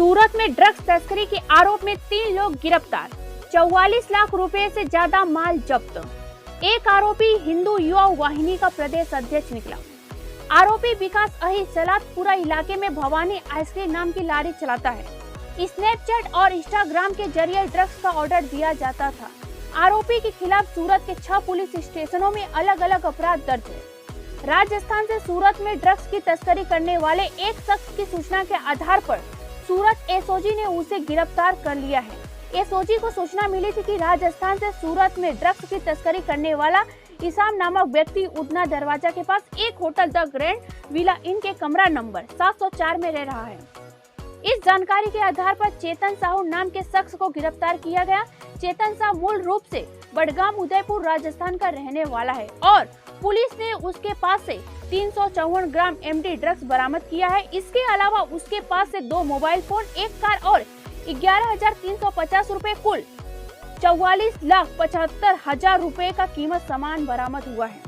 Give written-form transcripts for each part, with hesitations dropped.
सूरत में ड्रग्स तस्करी के आरोप में 3 लोग गिरफ्तार, 44 लाख रुपए से ज्यादा माल जब्त। एक आरोपी हिंदू युवा वाहिनी का प्रदेश अध्यक्ष निकला। आरोपी विकास अहिर सलादपुरा इलाके में भवानी आइसक्रीम नाम की लारी चलाता है। स्नैपचैट और इंस्टाग्राम के जरिए ड्रग्स का ऑर्डर दिया जाता था। आरोपी के खिलाफ सूरत के 6 पुलिस स्टेशनों में अलग अलग अपराध दर्ज है। राजस्थान से सूरत में ड्रग्स की तस्करी करने वाले एक शख्स की सूचना के आधार पर सूरत एसओजी ने उसे गिरफ्तार कर लिया है। एसओजी को सूचना मिली थी कि राजस्थान से सूरत में ड्रग्स की तस्करी करने वाला इसाम नामक व्यक्ति उधना दरवाजा के पास एक होटल द ग्रैंड विला इन के कमरा नंबर 704 में रह रहा है। इस जानकारी के आधार पर चेतन साहू नाम के शख्स को गिरफ्तार किया गया। चेतन साहू मूल रूप से बडगाम उदयपुर राजस्थान का रहने वाला है और पुलिस ने उसके पास से 354 ग्राम एमडी ड्रग्स बरामद किया है। इसके अलावा उसके पास से 2 मोबाइल फोन, एक कार और 11,350 रुपए, कुल 44,75,000 रुपए का कीमत सामान बरामद हुआ है।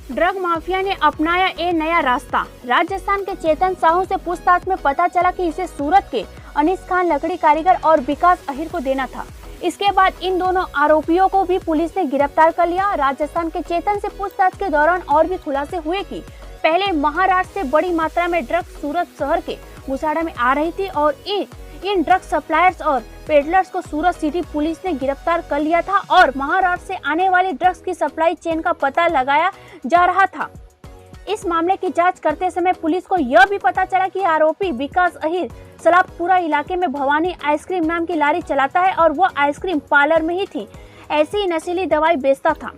ड्रग माफिया ने अपनाया ये नया रास्ता। राजस्थान के चेतन साहू से पूछताछ में पता चला कि इसे सूरत के अनीस खान लकड़ी कारीगर और विकास अहिर को देना था। इसके बाद इन दोनों आरोपियों को भी पुलिस ने गिरफ्तार कर लिया। राजस्थान के चेतन से पूछताछ के दौरान और भी खुलासे हुए कि पहले महाराष्ट्र से बड़ी मात्रा में ड्रग्स सूरत शहर के गुसाड़ा में आ रही थी और इन ड्रग सप्लायर्स और पेडलर्स को सूरत सिटी पुलिस ने गिरफ्तार कर लिया था और महाराष्ट्र से आने वाली ड्रग्स की सप्लाई चेन का पता लगाया जा रहा था। इस मामले की जांच करते समय पुलिस को यह भी पता चला कि आरोपी विकास अहिर सलादपुरा इलाके में भवानी आइसक्रीम नाम की लारी चलाता है और वो आइसक्रीम पार्लर में ही थी ऐसी नशीली दवाई बेचता था।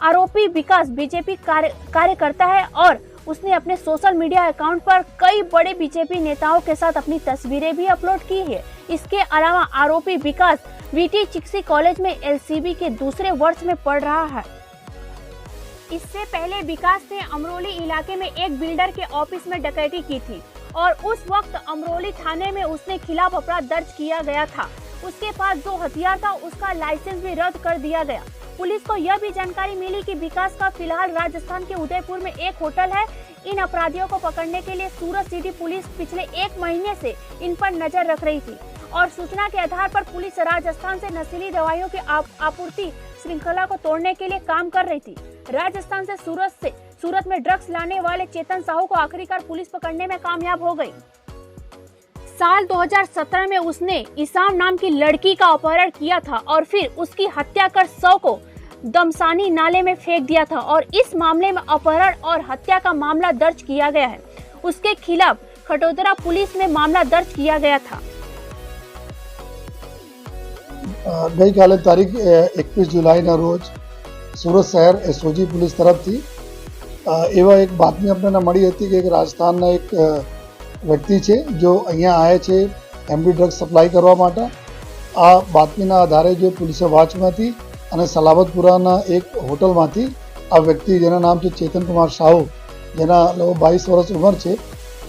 आरोपी विकास बीजेपी कार्यकर्ता है और उसने अपने सोशल मीडिया अकाउंट पर कई बड़े बीजेपी नेताओं के साथ अपनी तस्वीरें भी अपलोड की है। इसके अलावा आरोपी विकास वीटी चिक्सी कॉलेज में एलसीबी के दूसरे वर्ष में पढ़ रहा है। इससे पहले विकास ने अमरोली इलाके में एक बिल्डर के ऑफिस में डकैती की थी और उस वक्त अमरोली थाने में उसने खिलाफ अपराध दर्ज किया गया था। उसके पास जो हथियार था उसका लाइसेंस भी रद्द कर दिया गया। पुलिस को यह भी जानकारी मिली कि विकास का फिलहाल राजस्थान के उदयपुर में एक होटल है। इन अपराधियों को पकड़ने के लिए सूरत सिटी पुलिस पिछले 1 महीने से इन पर नजर रख रही थी और सूचना के आधार पर पुलिस राजस्थान से नशीली दवाइयों की आपूर्ति श्रृंखला को तोड़ने के लिए काम कर रही थी। राजस्थान से सूरत में ड्रग्स लाने वाले चेतन साहू को आखिरकार पुलिस पकड़ने में कामयाब हो गई। साल 2017 में उसने इसाम नाम की लड़की का अपहरण किया था और फिर उसकी हत्या कर शव को दमसानी नाले में फेंक दिया था और इस मामले में अपहरण और हत्या का मामला दर्ज किया गया है। उसके खिलाफ खटोदरा पुलिस में मामला दर्ज किया गया था। ગઈકાલે તારીખ 21 જુલાઈના રોજ સુરત શહેર એસઓજી પોલીસ તરફથી એવા એક બાતમી આપણને મળી હતી કે એક રાજસ્થાનના એક વ્યક્તિ છે જો અહીંયા આવ્યા છે એમડી ડ્રગ્સ સપ્લાય કરવા માટે। આ બાતમીના આધારે જો પોલીસે વોચમાંથી અને સલાબતપુરાના એક હોટલમાંથી આ વ્યક્તિ જેના નામ છે ચેતન કુમાર સાહુ, જેના લગભગ 22 વર્ષ ઉંમર છે,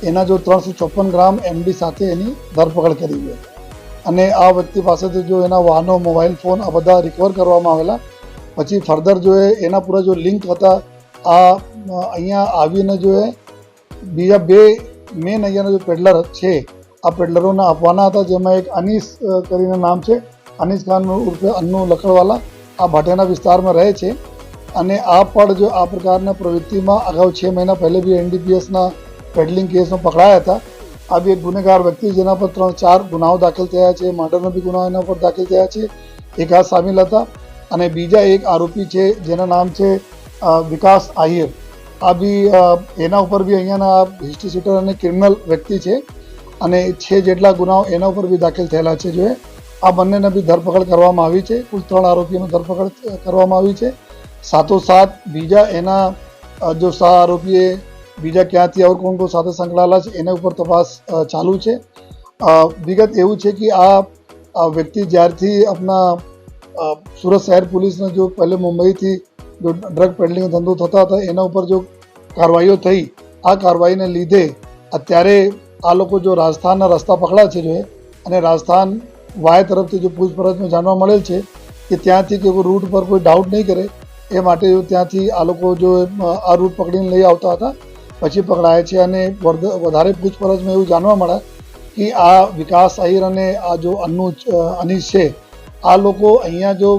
એના જો 354 ગ્રામ એમડી સાથે એની ધરપકડ કરી છે અને આ વ્યક્તિ પાસેથી જો એના વાહનો, મોબાઈલ ફોન આ બધા રિકવર કરવામાં આવેલા। પછી ફર્ધર જો એના પૂરા જો લિંક હતા આ અહીંયા આવીને જો બીજા 2 મેન અહીંયાના જો પેડલર છે આ પેડલરોને આપવાના હતા, જેમાં એક અનીસ કરીને નામ છે, અનીસ ખાન ઉર્ફે અન્નુ લકડવાલા, આ ભાટિયાના વિસ્તારમાં રહે છે અને આ પણ જો આ પ્રકારના પ્રવૃત્તિમાં અગાઉ 6 મહિના પહેલે બી એનડીપીએસના પેડલિંગ કેસમાં પકડાયા હતા। આ બી એક ગુનેગાર વ્યક્તિ જેના પર 3-4 ગુનાઓ દાખલ થયા છે, મર્ડરના બી ગુનાઓ એના પર દાખલ થયા છે, એક આ સામેલ હતા અને બીજા એક આરોપી છે જેના નામ છે વિકાસ આહિર। આ બી એના ઉપર બી અહીંયાના હિસ્ટ્રી શીટર અને ક્રિમિનલ વ્યક્તિ છે અને 6 જેટલા ગુનાઓ એના ઉપર બી દાખલ થયેલા છે। જો આ બંનેને બી ધરપકડ કરવામાં આવી છે। કુલ 3 આરોપીઓની ધરપકડ કરવામાં આવી છે। સાથોસાથ બીજા એના જો 7 આરોપીએ બીજા ક્યાંથી और કોણ કોણ સાથે સંકળાયેલા છે એના ઉપર તપાસ ચાલુ છે। વિગત એવું છે કે આ વ્યક્તિ જ્યારથી આપણા સુરત શહેર પોલીસને જો પહેલે મુંબઈથી જો ડ્રગ પેડલિંગ ધંધો થતા હતા એના ઉપર જો કાર્યવાહીઓ થઈ, આ કાર્યવાહીને લીધે અત્યારે આ લોકો જો રાજસ્થાનના રસ્તા પકડા છે જો અને રાજસ્થાન વાય તરફથી જો પૂછપરછમાં જાણવા મળેલ છે કે ત્યાંથી કે રૂટ પર કોઈ ડાઉટ નહીં કરે એ માટે ત્યાંથી આ લોકો જો આ રૂટ પકડીને લઈ આવતા હતા, પછી પકડાયા છે અને વધારે પૂછપરછમાં એવું જાણવા મળ્યા કે આ વિકાસ આહિર અને આ જો અનીશ છે આ લોકો અહીંયા જો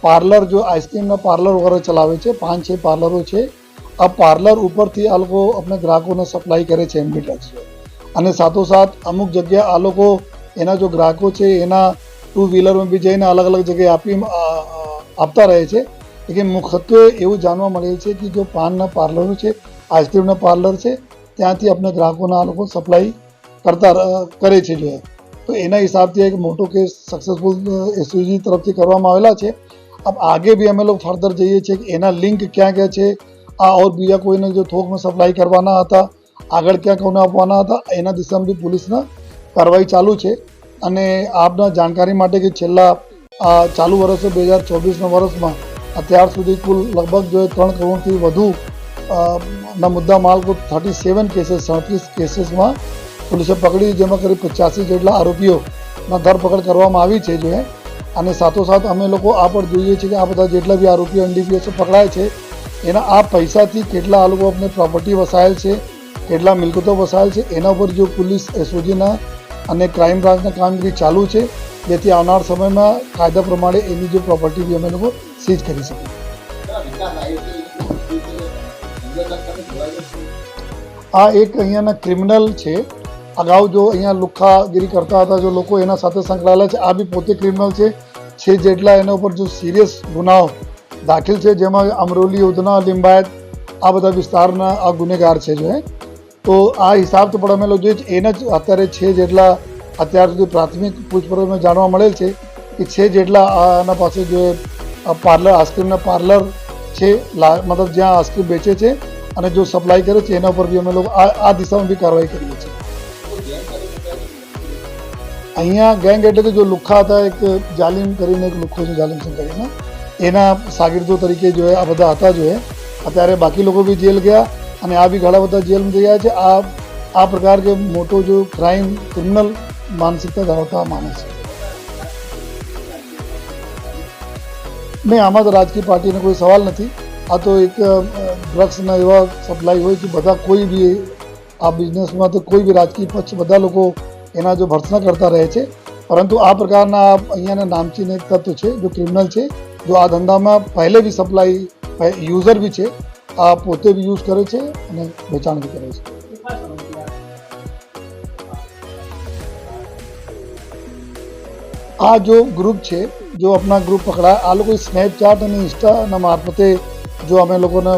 પાર્લર જો આઈસ્ક્રીમના પાર્લર વગેરે ચલાવે છે, 5-6 પાર્લરો છે. આ પાર્લર ઉપરથી આ લોકો આપણે ગ્રાહકોને સપ્લાય કરે છે એમડી ડ્રગ્સ. અને સાથોસાથ અમુક જગ્યા આ લોકો એના જો ગ્રાહકો છે એના 2 વ્હીલરમાં બી જઈને અલગ અલગ જગ્યાએ આપતા રહે છે. લેકિન મુખ્યત્વે એવું જાણવા મળે છે કે જો પાનના પાર્લરો છે, આઈસ્ક્રીમના પાર્લર છે, ત્યાંથી આપણે ગ્રાહકોને આ લોકો સપ્લાય કરે છે જો. તો એના હિસાબથી એક મોટો કેસ સક્સેસફુલ એસઓજી તરફથી કરવામાં આવેલા છે. अब आगे भी અમે લોકો ફર્ધર જઈએ છીએ કે એના લિંક ક્યાં ક્યાં છે, આ ઓર બીજા કોઈને જો થોકમાં સપ્લાય કરવાના હતા, આગળ ક્યાં કોને આપવાના હતા, એના દિશામાં બી પોલીસના કાર્યવાહી ચાલુ છે. અને આપના જાણકારી માટે કે છેલ્લા ચાલુ વર્ષ 2024ના વર્ષમાં અત્યાર સુધી કુલ લગભગ જો 3 કરોડથી વધુ ના મુદ્દા માલ કો 37 કેસીસમાં પોલીસે પકડી, જેમાં કરીબ 85 જેટલા આરોપીઓના ધરપકડ કરવામાં આવી છે જો. અને સાથોસાથ અમે લોકો આ પણ જોઈએ છીએ કે આ બધા જેટલા બી આરોપીઓ એનડીપીએસ પકડાય છે એના આ પૈસાથી કેટલા આ લોકો આપણે પ્રોપર્ટી વસાયેલ છે, કેટલા મિલકતો વસાયેલ છે, એના ઉપર જો પોલીસ એસઓજીના અને ક્રાઇમ બ્રાન્ચના કામગીરી ચાલુ છે, જેથી આવનાર સમયમાં કાયદા પ્રમાણે એની જે પ્રોપર્ટી બી અમે લોકો સીઝ કરી શકીએ. આ એક અહીંયાના ક્રિમિનલ છે. અગાઉ જો અહીંયા લુખ્ખાગીરી કરતા હતા જો લોકો એના સાથે સંકળાયેલા છે. આ બી પોતે ક્રિમિનલ છે. 6 જેટલા એના ઉપર જો સિરિયસ ગુનાઓ દાખલ છે, જેમાં અમરોલી, ઉધના, લિંબાયત આ બધા વિસ્તારના આ ગુનેગાર છે જો. તો આ હિસાબથી પણ અમે લોકો જોઈએ એને જ અત્યારે 6 જેટલા અત્યાર સુધી પ્રાથમિક પૂછપરછમાં જાણવા મળેલ છે કે 6 જેટલા આના પાસે જો પાર્લર આઈસ્ક્રીમના પાર્લર છે, મતલબ જ્યાં આઈસ્ક્રીમ વેચે છે અને જો સપ્લાય કરે છે એના ઉપર બી અમે લોકો આ દિશામાં બી કાર્યવાહી કરીએ છીએ. અહીંયા ગેંગ એટલે કે જો લુખ્ખા હતા, એક જાલિમ કરીને એક લુખ્ખો છે જાલિમ સિંહ કરીને, એના શાગીર્દો તરીકે જો આ બધા હતા જો. અત્યારે બાકી લોકો બી જેલ ગયા અને આ બી ઘણા બધા જેલમાં ગયા છે. આ પ્રકાર કે મોટો જો ક્રિમિનલ માનસિકતા ધરાવતા માણસ છે. નહીં, આમાં તો રાજકીય પાર્ટીનો કોઈ સવાલ નથી. આ તો એક ડ્રગ્સના એવા સપ્લાય હોય કે બધા કોઈ બી આ બિઝનેસમાં તો કોઈ બી રાજકીય પક્ષ બધા લોકો એના જો ભર્સના કરતા રહે છે. પરંતુ આ પ્રકારના અહીંયાના નામચીન એક તત્વ છે જો ક્રિમિનલ છે, જો આ ધંધામાં પહેલે બી સપ્લાય યુઝર બી છે, આ પોતે બી યુઝ કરે છે અને વેચાણ બી કરે છે. આ જો ગ્રુપ છે જો આપણા ગ્રુપ પકડાય, આ લોકો સ્નેપચેટ અને ઇન્સ્ટાના મારફતે જો અમે લોકોને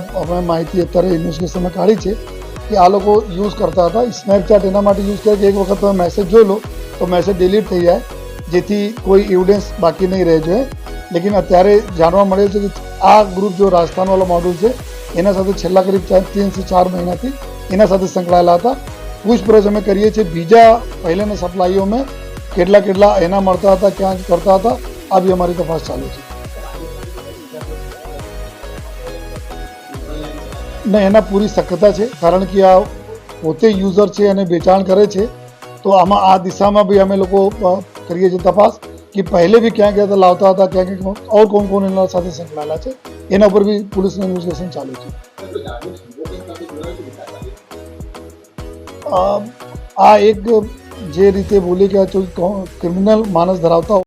માહિતી અત્યારે ઇન્વેસ્ટિગેશનમાં કાઢી છે કે આ લોકો યુઝ કરતા હતા. સ્નેપચેટ એના માટે યુઝ કરે કે એક વખત તમે મેસેજ જોઈ લો તો મેસેજ ડિલીટ થઈ જાય, જેથી કોઈ એવિડન્સ બાકી નહીં રહે જોઈએ. લેકિન અત્યારે જાણવા મળે છે કે આ ગ્રુપ જો રાજસ્થાનવાળો મોડલ છે એના સાથે છેલ્લા કરીબ 3 થી 4 મહિનાથી એના સાથે સંકળાયેલા હતા. પૂછપરછ અમે કરીએ છીએ બીજા પહેલાના સપ્લાઈઓમાં કેટલા એના મળતા હતા, ક્યાં કરતા હતા, આ બી અમારી તપાસ ચાલુ છે. ને એના પૂરી શક્યતા છે, કારણ કે આ પોતે યુઝર છે અને વેચાણ કરે છે. તો આમાં આ દિશામાં બી અમે લોકો કરીએ છીએ તપાસ કે પહેલે બી ક્યાં ક્યાં લાવતા હતા, ક્યાં ક્યાં ઓર કોણ એના સાથે સંકળાયેલા છે, એના ઉપર બી પોલીસનું ઇન્વેસ્ટિગેશન ચાલુ છે. આ એક જે રીતે બોલી કે ક્રિમિનલ માનસ ધરાવતા